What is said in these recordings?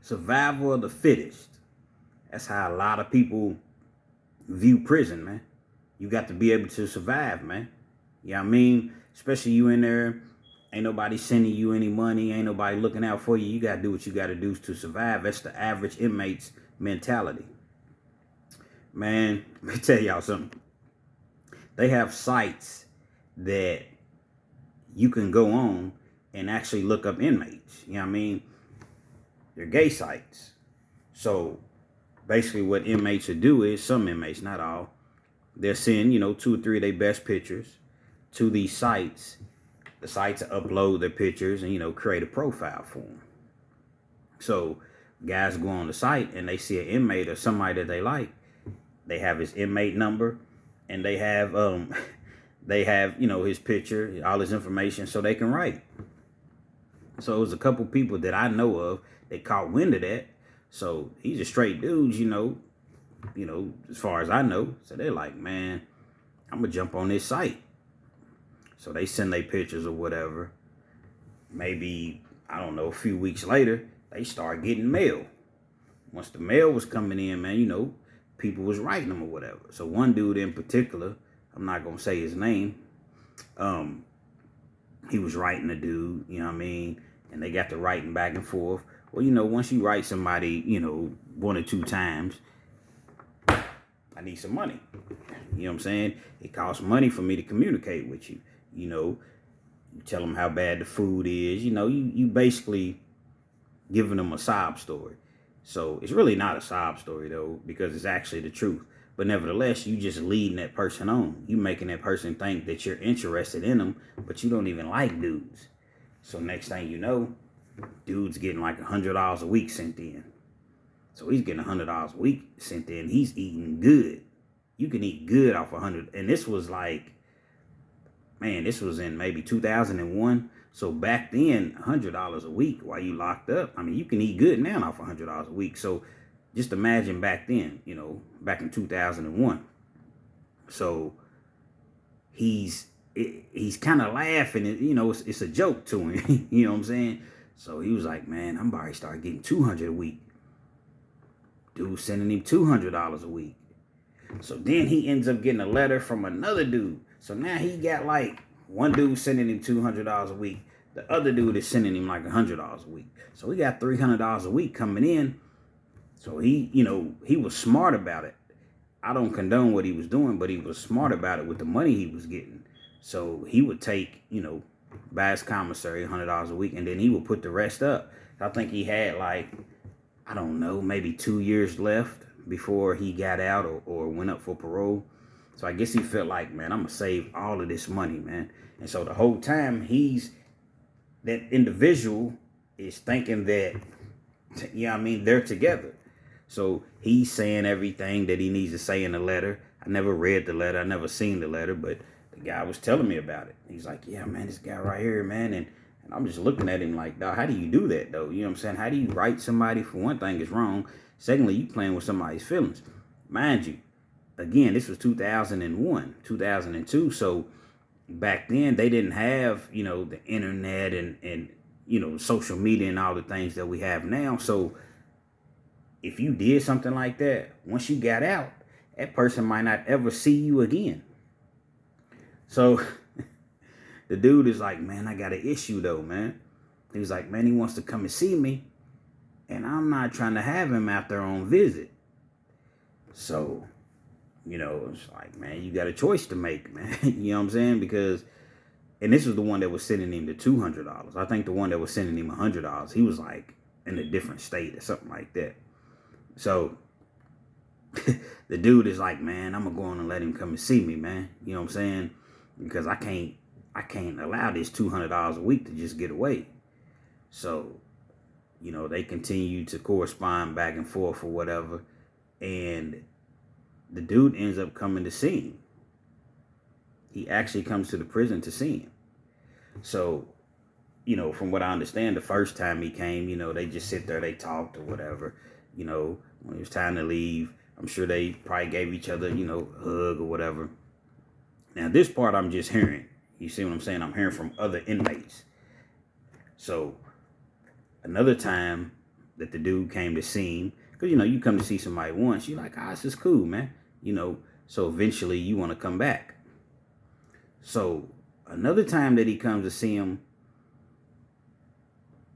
Survival of the fittest. That's how a lot of people view prison, man. You got to be able to survive, man. You know what I mean? Especially you in there, ain't nobody sending you any money, ain't nobody looking out for you. You got to do what you got to do to survive. That's the average inmate's mentality. Man, let me tell y'all something. They have sites that you can go on and actually look up inmates. You know what I mean? They're gay sites. So basically what inmates will do is, some inmates, not all, they'll send, 2 or 3 of their best pictures to these sites. The sites upload their pictures and, create a profile for them. So guys go on the site and they see an inmate or somebody that they like. They have his inmate number and they have, his picture, all his information, so they can write. So it was a couple people that I know of that caught wind of that. So he's a straight dude, as far as I know. So they're like, man, I'm going to jump on this site. So they send their pictures or whatever. Maybe, I don't know, a few weeks later, they start getting mail. Once the mail was coming in, man, people was writing them or whatever. So one dude in particular, I'm not going to say his name, he was writing a dude, you know what I mean? And they got to writing back and forth. Well, once you write somebody, 1 or 2 times, I need some money. You know what I'm saying? It costs money for me to communicate with you. You tell them how bad the food is. You basically giving them a sob story. So it's really not a sob story, though, because it's actually the truth. But nevertheless, you just leading that person on. You making that person think that you're interested in them, but you don't even like dudes. So next thing you know, dude's getting like $100 a week sent in. So he's getting $100 a week sent in. He's eating good. You can eat good off 100. And this was like, man, this was in maybe 2001. So back then, $100 a week while you locked up. I mean, you can eat good now off $100 a week. So just imagine back then, back in 2001. So he's kind of laughing. It's a joke to him. You know what I'm saying? So he was like, man, I'm about to start getting $200 a week. Dude sending him $200 a week. So then he ends up getting a letter from another dude. So now he got like one dude sending him $200 a week. The other dude is sending him like $100 a week. So he got $300 a week coming in. So he was smart about it. I don't condone what he was doing, but he was smart about it with the money he was getting. So he would take, buy his commissary $100 a week, and then he would put the rest up. I think he had like, I don't know, maybe 2 years left before he got out or went up for parole. So I guess he felt like, man, I'm going to save all of this money, man. And so the whole time that individual is thinking that, they're together. So he's saying everything that he needs to say in the letter. I never read the letter. I never seen the letter, but the guy was telling me about it. He's like, yeah, man, this guy right here, man. And I'm just looking at him like, dog, how do you do that, though? You know what I'm saying? How do you write somebody? For one thing, is wrong. Secondly, you playing with somebody's feelings. Mind you, again, this was 2001, 2002. So back then, they didn't have, the internet and social media and all the things that we have now. So if you did something like that, once you got out, that person might not ever see you again. So the dude is like, man, I got an issue though, man. He was like, man, he wants to come and see me, and I'm not trying to have him after on visit. So, it's like, man, you got a choice to make, man. You know what I'm saying? Because, and this was the one that was sending him the $200. I think the one that was sending him $100, he was like in a different state or something like that. So the dude is like, man, I'm gonna go on and let him come and see me, man. You know what I'm saying? Because I can't allow this $200 a week to just get away. So, they continue to correspond back and forth or whatever. And the dude ends up coming to see him. He actually comes to the prison to see him. So, from what I understand, the first time he came, they just sit there, they talked or whatever. When it was time to leave, I'm sure they probably gave each other, a hug or whatever. Now, this part I'm just hearing. You see what I'm saying? I'm hearing from other inmates. So, another time, that the dude came to see him. Because, you know, you come to see somebody once, you're like, this is cool, man. You know, so eventually you want to come back. So another time that he comes to see him,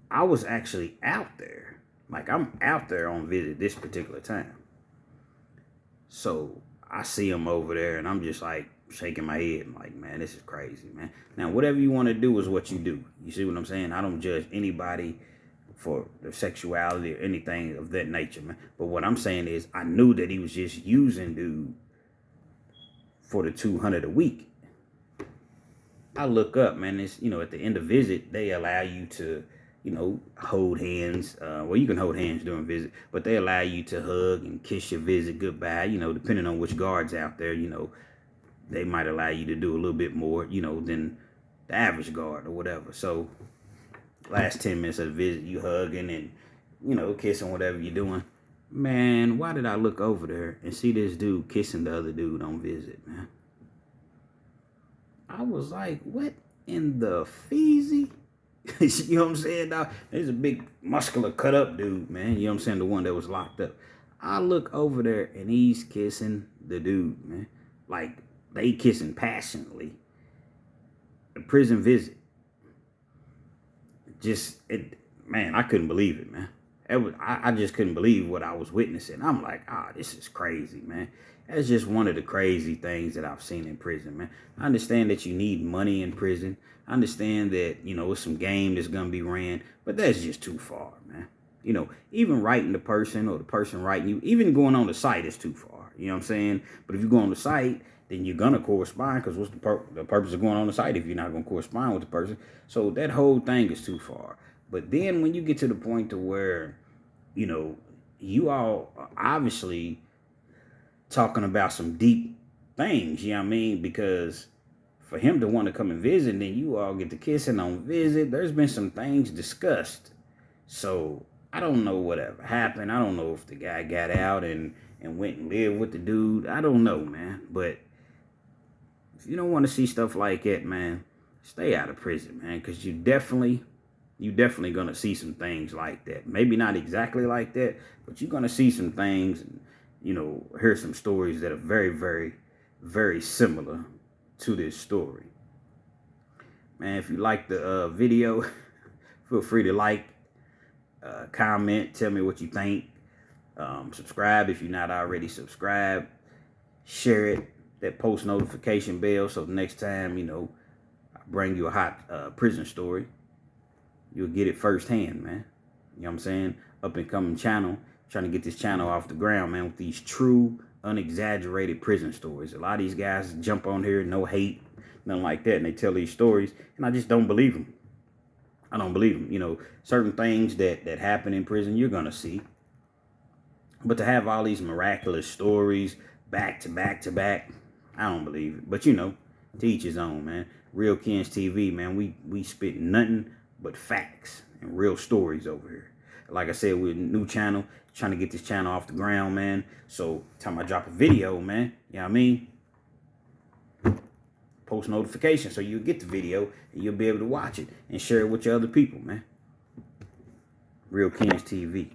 I was actually out there. Like, I'm out there on visit this particular time. So I see him over there, and I'm just like shaking my head. I'm like, man, this is crazy, man. Now, whatever you want to do is what you do. You see what I'm saying? I don't judge anybody for their sexuality or anything of that nature, man. But what I'm saying is, I knew that he was just using dude for the $200 a week. I look up, man. It's, you know, at the end of visit, they allow you to, you know, hold hands. Well, you can hold hands during visit, but they allow you to hug and kiss your visit goodbye. You know, depending on which guard's out there, you know, they might allow you to do a little bit more, you know, than the average guard or whatever. So last 10 minutes of the visit, you hugging and, you know, kissing, whatever you're doing. Man, why did I look over there and see this dude kissing the other dude on visit, man? I was like, what in the feezy? You know what I'm saying, dog? There's a big, muscular, cut-up dude, man. You know what I'm saying? The one that was locked up. I look over there, and he's kissing the dude, man. Like, they kissing passionately. A prison visit. Man, I couldn't believe it, man. I just couldn't believe what I was witnessing. I'm like, this is crazy, man. That's just one of the crazy things that I've seen in prison, man. I understand that you need money in prison. I understand that, you know, it's some game that's going to be ran, but that's just too far, man. You know, even writing the person or the person writing you, even going on the site is too far. You know what I'm saying? But if you go on the site, then you're going to correspond, because what's the purpose of going on the site if you're not going to correspond with the person? So that whole thing is too far. But then when you get to the point to where, you know, you all are obviously talking about some deep things, you know what I mean? Because for him to want to come and visit, and then you all get to kissing on visit, there's been some things discussed. So I don't know whatever happened. I don't know if the guy got out and went and lived with the dude. I don't know, man. But if you don't want to see stuff like that, man, stay out of prison, man, because you definitely going to see some things like that. Maybe not exactly like that, but you're going to see some things and, you know, hear some stories that are very, very, very similar to this story. Man, if you like the video, feel free to like, comment, tell me what you think. Subscribe if you're not already subscribed. Share it, that post notification bell, so the next time, you know, I bring you a hot prison story, you'll get it firsthand, man. You know what I'm saying? Up and coming channel. Trying to get this channel off the ground, man, with these true, unexaggerated prison stories. A lot of these guys jump on here, no hate, nothing like that, and they tell these stories, and I just don't believe them. I don't believe them. You know, certain things that happen in prison, you're going to see. But to have all these miraculous stories back to back to back, I don't believe it. But, you know, to each his own, man. Real Kens TV, man, we spit nothing but facts and real stories over here. Like I said, we're a new channel, trying to get this channel off the ground, man. So, time I drop a video, man, you know what I mean? Post notification so you'll get the video and you'll be able to watch it and share it with your other people, man. Real Kens TV.